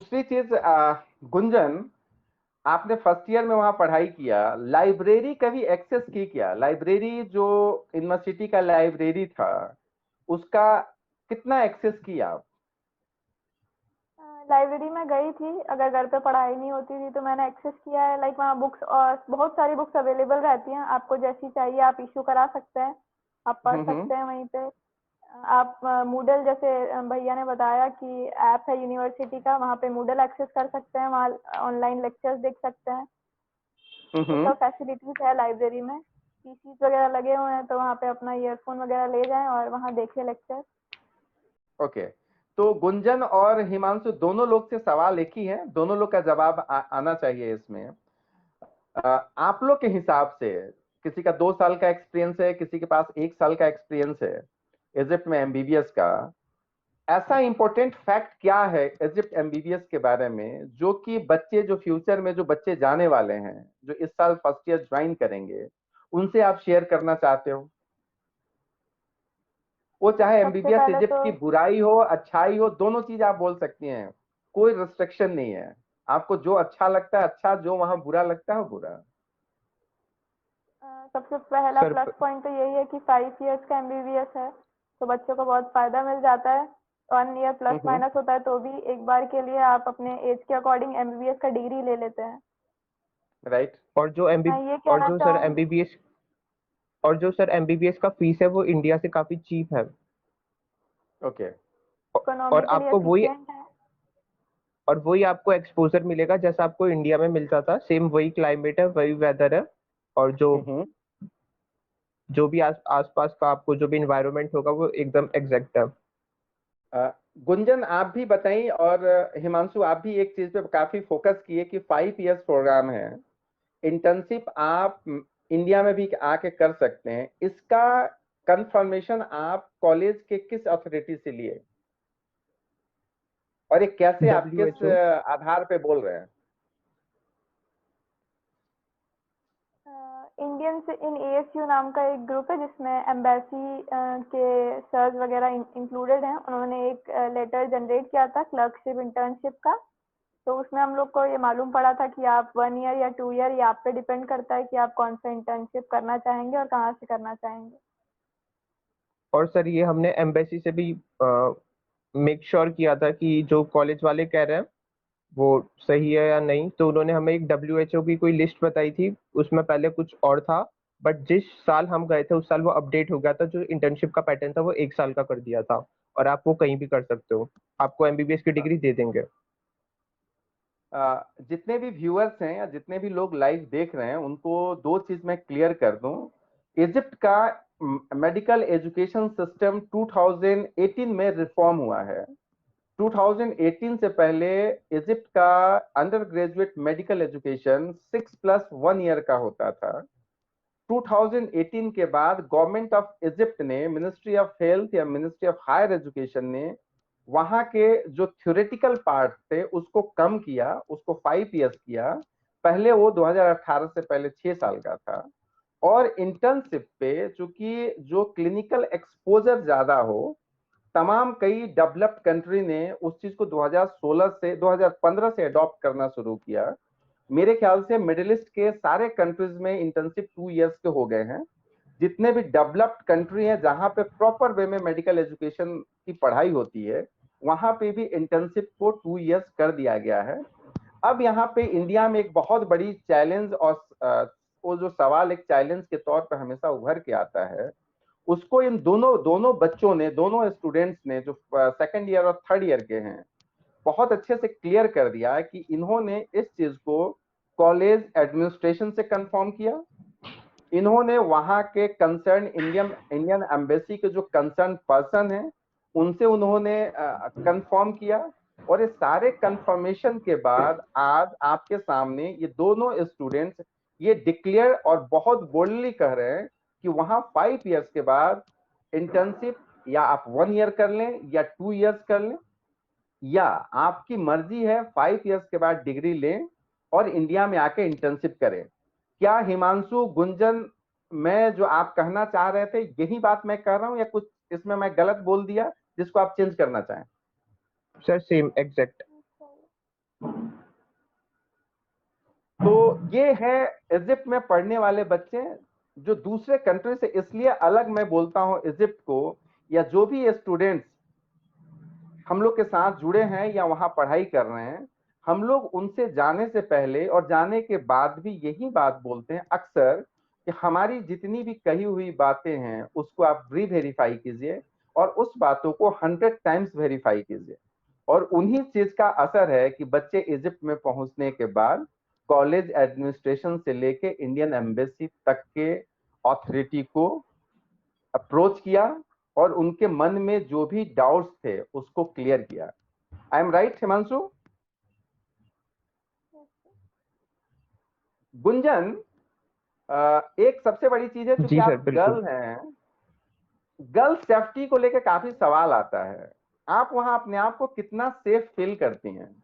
दूसरी चीज गुंजन, आपने फर्स्ट ईयर में वहां पढ़ाई किया, लाइब्रेरी कभी एक्सेस की क्या? लाइब्रेरी जो यूनिवर्सिटी का लाइब्रेरी था उसका कितना एक्सेस किया आप? लाइब्रेरी में गई थी, अगर घर पे पढ़ाई नहीं होती थी तो मैंने एक्सेस किया है। लाइक वहाँ बुक्स और बहुत सारी बुक्स अवेलेबल रहती हैं, आपको जैसी चाहिए आप इशू करा सकते हैं, आप पढ़ हम्म। सकते हैं वहीं पे। आप मूडल जैसे भैया ने बताया कि ऐप है यूनिवर्सिटी का, वहाँ पे मूडल एक्सेस कर सकते हैं, वहाँ ऑनलाइन लेक्चर्स देख सकते हैं। ये हम्म। सब फैसिलिटीज है लाइब्रेरी में। पीसीज वगैरह लगे हुए हैं तो वहाँ पे अपना ईयरफोन वगैरह ले जाएं और वहाँ देखें लेक्चर। ओके। तो गुंजन और हिमांशु दोनों लोग से सवाल एक ही है, दोनों लोग का जवाब आना चाहिए इसमें। आप लोग के हिसाब से, किसी का 2 साल का एक्सपीरियंस है, किसी के पास 1 साल का एक्सपीरियंस है इजिप्ट में एमबीबीएस का, ऐसा इंपॉर्टेंट फैक्ट क्या है इजिप्ट एमबीबीएस के बारे में जो कि बच्चे, जो फ्यूचर में जो बच्चे जाने वाले हैं, जो इस साल फर्स्ट ईयर ज्वाइन करेंगे, उनसे आप शेयर करना चाहते हो? वो चाहे सबसे एमबीबीएस पहले इजिप्ट तो की बुराई हो अच्छाई हो, दोनों चीज आप बोल सकती हैं, कोई रिस्ट्रिक्शन नहीं है। आपको जो अच्छा लगता है अच्छा, जो वहां बुरा लगता है बुरा। सबसे पहला सर प्लस पॉइंट तो यही है कि 5 इयर्स का एमबीबीएस है, तो बच्चों को बहुत फायदा मिल जाता है। 1 ईयर प्लस हम्म। माइनस होता है तो भी एक बार के लिए आप अपने एज के अकॉर्डिंग एमबीबीएस का डिग्री ले लेते हैं। राइट। और जो एमबी मैं ये और कहना जो सर चाहूंगी, एमबीबीएस और जो सर एमबीबीएस का फीस है वो इंडिया से काफी चीप है। ओके। और इकोनॉमिकली आपको वही एफिशिएंट है। और वही आपको एक्सपोजर मिलेगा जैसा आपको इंडिया में मिलता था, सेम वही क्लाइमेट है, वही वेदर है। और जो हम्म। जो भी आसपास का आपको जो भी इन्वायरमेंट होगा वो एकदम एग्जैक्ट है। गुंजन आप भी बताइए, और हिमांशु आप भी एक चीज पे काफी फोकस किए कि 5 इयर्स प्रोग्राम है, इंटर्नशिप आप इंडिया में भी आके कर सकते हैं, इसका कंफर्मेशन आप कॉलेज के किस अथॉरिटी से लिए, और ये कैसे आप डब्ल्यू किस एच ओ आधार पे बोल रहे हैं? इंडियंस इन एएसयू नाम का एक ग्रुप है जिसमें एम्बेसी के सर्स वगैरह इंक्लूडेड हैं। उन्होंने एक लेटर जनरेट किया था क्लर्कशिप इंटर्नशिप का, तो उसमें हम लोग को ये मालूम पड़ा था कि आप 1 ईयर या 2 ईयर, ये आप पे डिपेंड करता है कि आप कौन सा इंटर्नशिप करना चाहेंगे और कहाँ से करना चाहेंगे। और सर ये हमने एम्बेसी से भी मेक श्योर किया था कि जो कॉलेज वाले कह रहे हैं वो सही है या नहीं। तो उन्होंने हमें एक डब्ल्यूएचओ की कोई लिस्ट बताई थी, उसमें पहले कुछ और था, बट जिस साल हम गए थे उस साल वो अपडेट हो गया था। जो इंटर्नशिप का पैटर्न था वो 1 साल का कर दिया था, और आप वो कहीं भी कर सकते हो, आपको एमबीबीएस की डिग्री दे देंगे। जितने भी व्यूअर्स हैं या जितने भी लोग लाइव देख रहे हैं उनको दो चीज मैं क्लियर कर दूं। इजिप्ट का मेडिकल एजुकेशन सिस्टम 2018 में रिफॉर्म हुआ है। 2018 से पहले इजिप्ट का under graduate medical education 6+1 year का होता था। 2018 के बाद गवर्नमेंट ऑफ इजिप्ट ने, मिनिस्ट्री ऑफ हेल्थ या मिनिस्ट्री ऑफ हायर एजुकेशन ने वहां के जो थ्योरेटिकल पार्ट थे उसको कम किया, उसको 5 इयर्स किया। पहले वो 2018 से पहले 6 साल का था। और इंटर्नशिप पे चूंकि जो क्लिनिकल एक्सपोजर ज्यादा हो, तमाम कई डेवलप्ड कंट्री ने उस चीज को 2016 से 2015 से अडॉप्ट करना शुरू किया। मेरे ख्याल से मिडिल ईस्ट के सारे कंट्रीज में इंटर्नशिप 2 इयर्स के हो गए हैं। जितने भी डेवलप्ड कंट्री हैं जहां पे प्रॉपर वे में मेडिकल एजुकेशन की पढ़ाई होती है, वहां पे भी इंटर्नशिप को 2 इयर्स कर दिया गया है। अब यहाँ पे इंडिया में एक बहुत बड़ी चैलेंज, और वो जो सवाल एक चैलेंज के तौर पर हमेशा उभर के आता है, उसको इन दोनों दोनों बच्चों ने, दोनों स्टूडेंट्स ने जो सेकंड ईयर और थर्ड ईयर के हैं, बहुत अच्छे से क्लियर कर दिया है कि इन्होंने इस चीज को कॉलेज एडमिनिस्ट्रेशन से कंफर्म किया, इन्होंने वहां के कंसर्न इंडियन इंडियन एम्बेसी के जो कंसर्न पर्सन हैं उनसे उन्होंने कंफर्म किया। और ये सारे कंफर्मेशन के बाद आज आपके सामने ये दोनों स्टूडेंट्स ये डिक्लेयर और बहुत बोल्डली कह रहे हैं कि वहां 5 इयर्स के बाद इंटर्नशिप या आप 1 ईयर कर लें या 2 इयर्स कर लें, या आपकी मर्जी है 5 इयर्स के बाद डिग्री लें और इंडिया में आके इंटर्नशिप करें। क्या हिमांशु, गुंजन, मैं जो आप कहना चाह रहे थे यही बात मैं कह रहा हूं, या कुछ इसमें मैं गलत बोल दिया जिसको आप चेंज करना चाहें? Sir same exact. तो ये है इजिप्ट में पढ़ने वाले बच्चे जो दूसरे कंट्री से, इसलिए अलग मैं बोलता हूं इजिप्ट को, या जो भी स्टूडेंट्स हम लोग के साथ जुड़े हैं या वहां पढ़ाई कर रहे हैं, हम लोग उनसे जाने से पहले और जाने के बाद भी यही बात बोलते हैं अक्सर कि हमारी जितनी भी कही हुई बातें हैं उसको आप री-वेरीफाई कीजिए और उस बातों को 100 टाइम्स वेरीफाई कीजिए। और उन्हीं चीज का असर है कि बच्चे इजिप्ट में पहुंचने के बाद कॉलेज एडमिनिस्ट्रेशन से लेके इंडियन एम्बेसी तक के अथॉरिटी को अप्रोच किया और उनके मन में जो भी डाउट्स थे उसको क्लियर किया। I am right Himanshu? Gunjan, एक सबसे बड़ी चीज है, चूंकि जी सर, आप बिल्कुल। गर्ल हैं, गर्ल सेफ्टी को लेकर काफी सवाल आता है। आप वहां अपने आप को कितना सेफ फील करती हैं?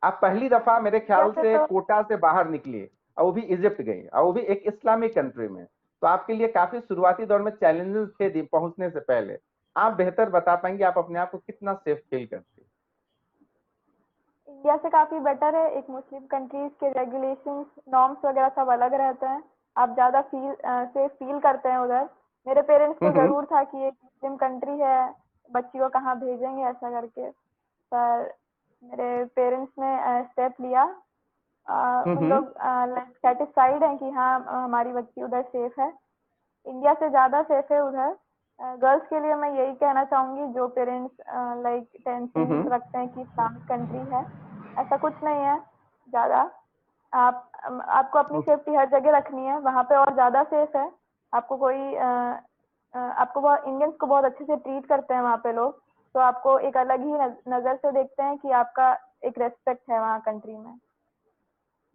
आप पहली दफा मेरे ख्याल वैसे से तो कोटा से बाहर निकली और वो भी इजिप्ट गई, और वो भी एक इस्लामिक कंट्री में, तो आपके लिए काफी शुरुआती दौर में चैलेंजेस थे पहुंचने से पहले। आप बेहतर बता पाएंगे आप अपने आप को कितना सेफ फील करती हैं? इंडिया से काफ़ी बेटर है। एक मुस्लिम कंट्रीज के रेगुलेशंस, नॉर्म्स वगैरह सब अलग रहते हैं। आप ज़्यादा सेफ फील करते हैं उधर। मेरे पेरेंट्स को हम्म। ज़रूर था कि एक मुस्लिम कंट्री है, बच्ची को कहाँ भेजेंगे ऐसा करके, पर मेरे पेरेंट्स ने स्टेप लिया। उन हम्म। लोग सेटिस्फाइड हैं कि हाँ हमारी बच्ची उधर सेफ है, इंडिया से ज़्यादा सेफ है उधर। गर्ल्स के लिए मैं यही कहना चाहूँगी, जो पेरेंट्स लाइक टेंशन हम्म। रखते हैं कि इस्लामिक कंट्री है, ऐसा कुछ नहीं है ज़्यादा। आपको अपनी सेफ्टी हर जगह रखनी है, वहाँ पे और ज़्यादा सेफ है। आपको कोई आपको बहुत, इंडियंस को बहुत अच्छे से ट्रीट करते हैं वहाँ पे लोग, तो आपको एक अलग ही नज़र से देखते हैं कि आपका एक रेस्पेक्ट है वहाँ कंट्री में।